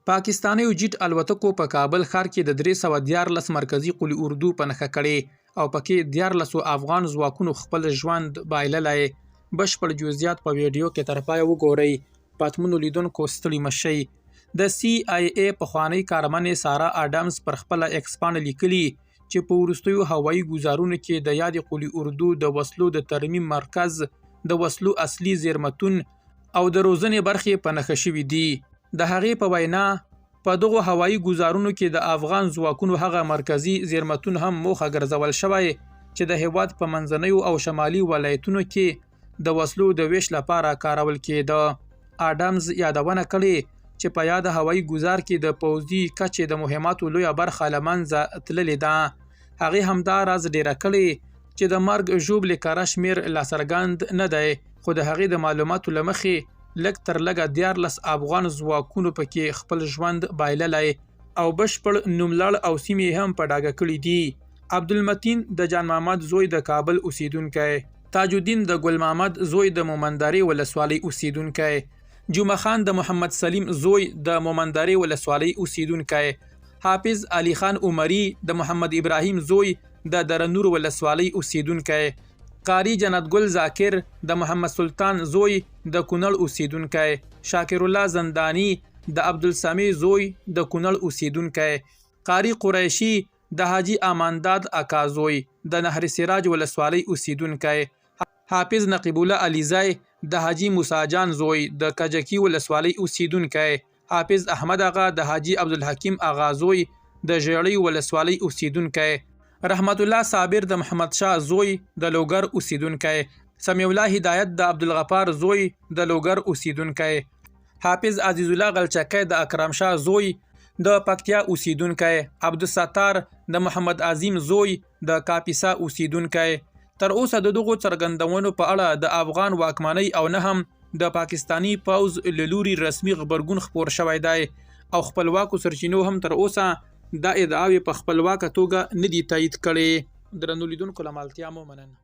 پاکستانیو جیټ الوتکو په کابل ښار کې د 314 مرکزی قلی اردو په نښه کړې او پکې 14 افغان ځواکونو خپل ژوند بایللی. بشپړ جزئیات په ویډیو کې تر پایه وګورئ. پاتمنو لیدونکو ستړي مشئ. د CIA پخوانی کارمنې سارا اډمز پر خپل ایکس پاڼه لیکلي چې په وروستیو هوایي ګزارونو کې د یاد قلی اردو د وسلو د ترمیم مرکز د وسلو اصلي زیرمتون او د روزنې برخې په نښه شوي دي. د هغې په وینا په دغو هوایي ګزارونو کې د افغان ځواکونو هغه مرکزی زیرمتون هم موخه ګرځول شوی چې د هیواد په منځنیو او شمالي ولایتونو کې د وسلو د ویش لپاره کارول کېده. اډمز یادونه کړې چې په یاد هوایي ګزار کې د پوځي کچې د مهماتو لویه برخه له منځه تللې ده. هغې همدا راز ډیره کړې چې د مرګ ژوبلې کره شمېر لا څرګند نه دی، خو د هغې د معلوماتو له مخې لږ تر لږه 14 افغان ځواکونو پکې خپل ژوند بایللی او بشپړ نوملړ او سیمې هم په ډاګه کړي دي. عبدالمتین د جان محمد زوی د کابل اوسیدونکی، تاج الدین د ګل محمد زوی د مومندارې ولسوالۍ اوسیدونکی، جمعه خان د محمد سلیم زوی د مومندارې ولسوالۍ اوسیدونکی، حافظ علي خان عمري د محمد ابراهیم زوی د درنور ولسوالۍ اوسیدونکی، قاری جنت ګل ذاکر د محمد سلطان زوی د کونړ اوسیدونکی، شاکر الله زندانی د عبدالسمی زوی د کونړ اوسیدونکی، قاری قریشي د حاجی امانداد اکا زوی د نهر سراج ولسوالۍ اوسیدونکی، حافظ نقیب الله علیزی د حاجی موسی جان زوی د کجکی ولسوالۍ اوسیدونکی، حافظ احمد اغا د حاجی عبدالحکیم اغا زوی د ژړۍ ولسوالۍ اوسیدونکی، رحمت الله صابر د محمد شاه زوی د لوګر اوسیدونکی، سمیع الله هدایت د عبدالغفار زوی د لوګر اوسیدونکی، حافظ عزیز الله غلچکی د اکرم شاه زوی د پکتیا اوسیدونکی، عبدالستار د محمد عظیم زوی د کاپیسا اوسیدونکی. تر اوسه د دغو څرګندونو په اړه د افغان واکمنۍ او نه هم د پاکستانی پوځ له لوري رسمي غبرګون خپور شوی دی او خپلواکو سرچینو هم تر اوسه دا ادعاوې په خپلواکه توګه نه دي تایید کړې. درنو لیدونکو له ملتیا مو مننه.